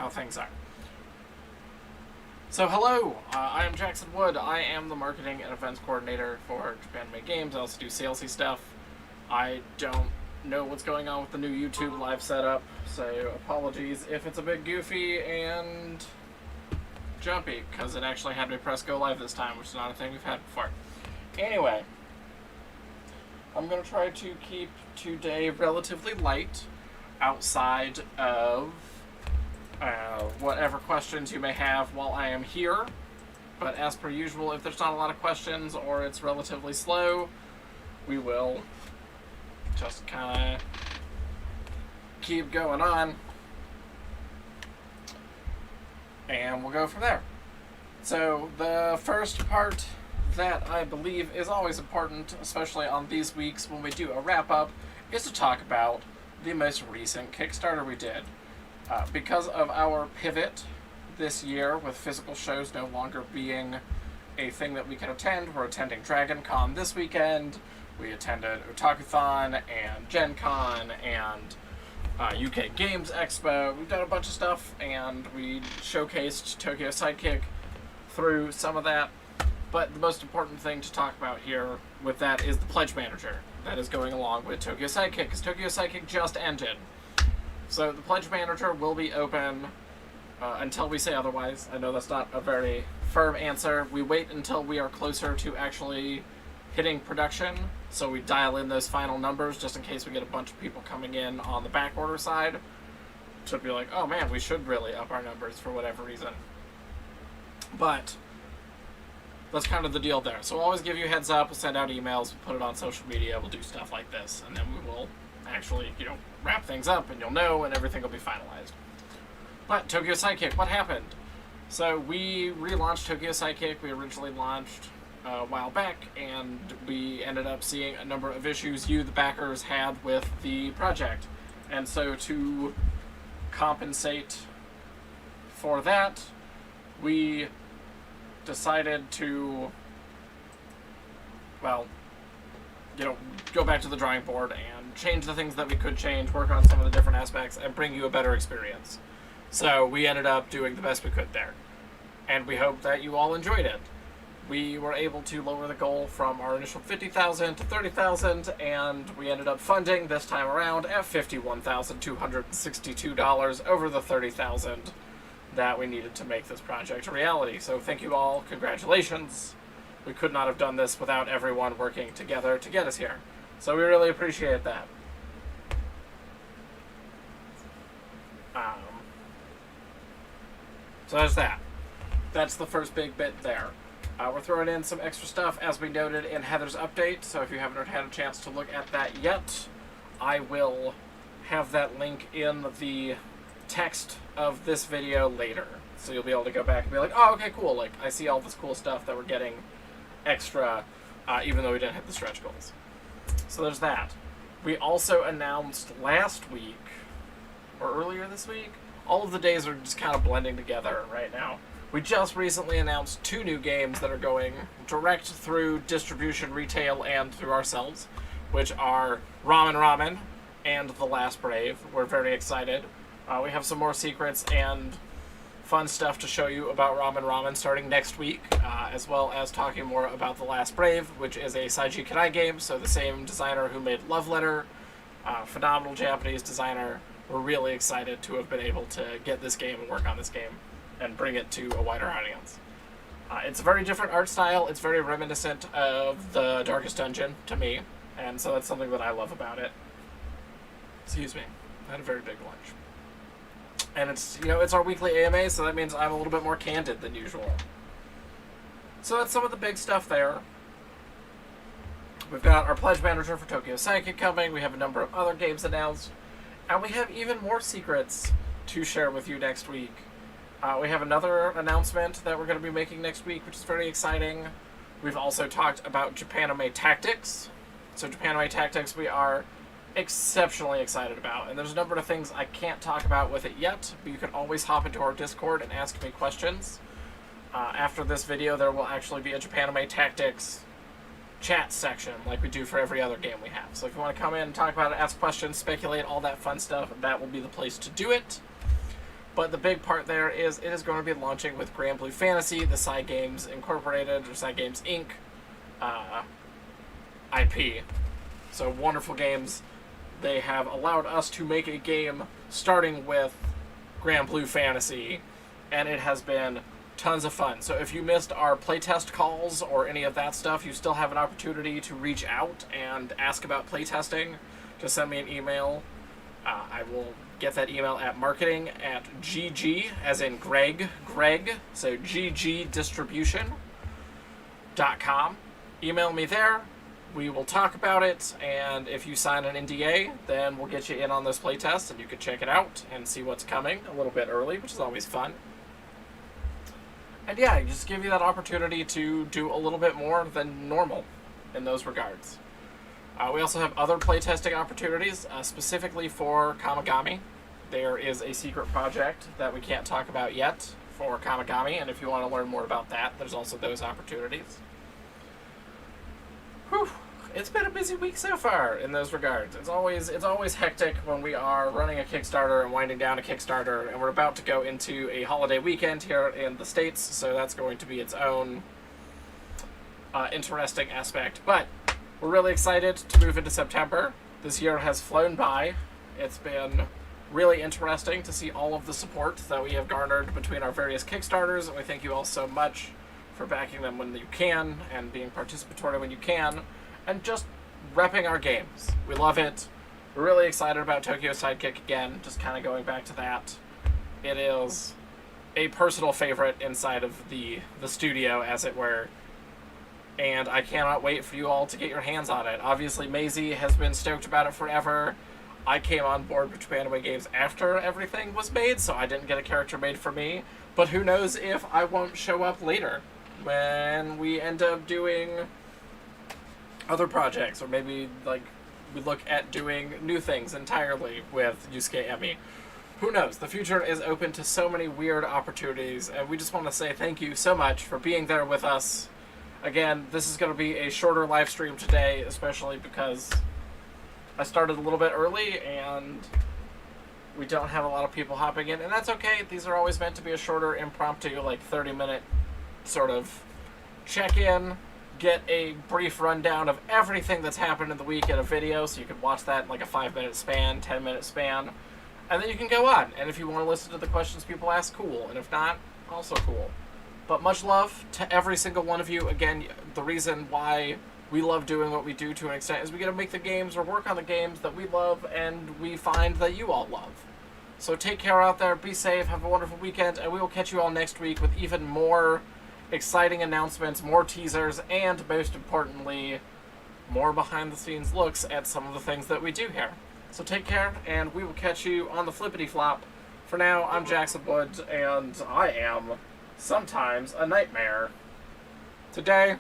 how things are. So hello, I am Jackson Wood. I am the marketing and events coordinator for Japan Made Games. I also do salesy stuff. I don't know what's going on with the new YouTube live setup, so apologies if it's a bit goofy and jumpy, because it actually had me press go live this time, which is not a thing we've had before. Anyway, I'm going to try to keep today relatively light outside of whatever questions you may have while I am here. But as per usual, if there's not a lot of questions or it's relatively slow, we will just kind of keep going on. And we'll go from there. So the first part that I believe is always important, especially on these weeks when we do a wrap-up, is to talk about the most recent Kickstarter we did. Because of our pivot this year, with physical shows no longer being a thing that we can attend, we're attending Dragon Con this weekend, we attended Otakuthon and Gen Con and UK Games Expo. We've done a bunch of stuff, and we showcased Tokyo Sidekick through some of that. But the most important thing to talk about here with that is the Pledge Manager that is going along with Tokyo Sidekick, because Tokyo Sidekick just ended. So the Pledge Manager will be open until we say otherwise. I know that's not a very firm answer. We wait until we are closer to actually hitting production, so we dial in those final numbers just in case we get a bunch of people coming in on the back order side to be like, oh man, we should really up our numbers for whatever reason. But that's kind of the deal there. So we'll always give you a heads up, we'll send out emails, we'll put it on social media, we'll do stuff like this, and then we will actually, wrap things up, and you'll know, and everything will be finalized. But Tokyo Sidekick, what happened? So we relaunched Tokyo Sidekick. We originally launched a while back, and we ended up seeing a number of issues you, the backers, had with the project. And so to compensate for that, we decided to, go back to the drawing board and change the things that we could change, work on some of the different aspects, and bring you a better experience. So we ended up doing the best we could there. And we hope that you all enjoyed it. We were able to lower the goal from our initial $50,000 to $30,000, and we ended up funding this time around at $51,262 over the $30,000 that we needed to make this project a reality. So thank you all. Congratulations. We could not have done this without everyone working together to get us here. So we really appreciate that. So there's that. That's the first big bit there. We're throwing in some extra stuff, as we noted in Heather's update, so if you haven't had a chance to look at that yet, I will have that link in the text of this video later. So you'll be able to go back and be like, oh, okay, cool, I see all this cool stuff that we're getting extra, even though we didn't hit the stretch goals. So there's that. We also announced last week, or earlier this week, all of the days are just kind of blending together right now. We just recently announced 2 new games that are going direct through distribution, retail, and through ourselves, which are Ramen and The Last Brave. We're very excited. We have some more secrets and fun stuff to show you about Ramen starting next week, as well as talking more about The Last Brave, which is a Seiji Kanai game, so the same designer who made Love Letter, phenomenal Japanese designer. We're really excited to have been able to get this game and work on this game and bring it to a wider audience. It's a very different art style. It's very reminiscent of The Darkest Dungeon to me, and so that's something that I love about it. Excuse me. I had a very big lunch. And it's, it's our weekly AMA, so that means I'm a little bit more candid than usual. So that's some of the big stuff there. We've got our Pledge Manager for Tokyo Sidekick coming. We have a number of other games announced. And we have even more secrets to share with you next week. We have another announcement that we're going to be making next week, which is very exciting. We've also talked about Japanime Tactics. So Japanime Tactics we are exceptionally excited about. And there's a number of things I can't talk about with it yet, but you can always hop into our Discord and ask me questions. After this video, there will actually be a Japanime Tactics chat section like we do for every other game we have. So if you want to come in and talk about it, ask questions, speculate, all that fun stuff, that will be the place to do it. But the big part there is it is going to be launching with Grand Blue Fantasy, the Side Games Incorporated, or Side Games Inc. IP. So wonderful games. They have allowed us to make a game starting with Grand Blue Fantasy, and it has been tons of fun. So if you missed our playtest calls or any of that stuff, you still have an opportunity to reach out and ask about playtesting. Just send me an email. I will get that email at marketing@gg, as in Greg, so ggdistribution.com. Email me there. We will talk about it, and if you sign an NDA, then we'll get you in on those playtests, and you can check it out and see what's coming a little bit early, which is always fun. And yeah, just give you that opportunity to do a little bit more than normal in those regards. We also have other playtesting opportunities, specifically for Kamigami. There is a secret project that we can't talk about yet for Kamigami, and if you want to learn more about that, there's also those opportunities. Whew. It's been a busy week so far in those regards. It's always hectic when we are running a Kickstarter and winding down a Kickstarter, and we're about to go into a holiday weekend here in the States, so that's going to be its own interesting aspect. But we're really excited to move into September. This year has flown by. It's been really interesting to see all of the support that we have garnered between our various Kickstarters, and we thank you all so much for backing them when you can and being participatory when you can, and just repping our games. We love it. We're really excited about Tokyo Sidekick again, just kind of going back to that. It is a personal favorite inside of the studio, as it were, and I cannot wait for you all to get your hands on it. Obviously, Maisie has been stoked about it forever. I came on board with Japanaway Games after everything was made, so I didn't get a character made for me, but who knows if I won't show up later when we end up doing other projects, or maybe like we look at doing new things entirely with Yusuke Emi. Who knows? The future is open to so many weird opportunities, and we just want to say thank you so much for being there with us. Again, this is going to be a shorter live stream today, especially because I started a little bit early and we don't have a lot of people hopping in, and that's okay. These are always meant to be a shorter, impromptu, like 30-minute sort of check-in, get a brief rundown of everything that's happened in the week in a video, so you can watch that in like a 5-minute span, 10-minute span, and then you can go on. And if you want to listen to the questions people ask, cool. And if not, also cool. But much love to every single one of you. Again, the reason why we love doing what we do to an extent is we get to make the games or work on the games that we love and we find that you all love. So take care out there, be safe, have a wonderful weekend, and we will catch you all next week with even more exciting announcements, more teasers, and most importantly, more behind-the-scenes looks at some of the things that we do here. So take care, and we will catch you on the flippity flop. For now, I'm Jackson Woods, and I am sometimes a nightmare. Today,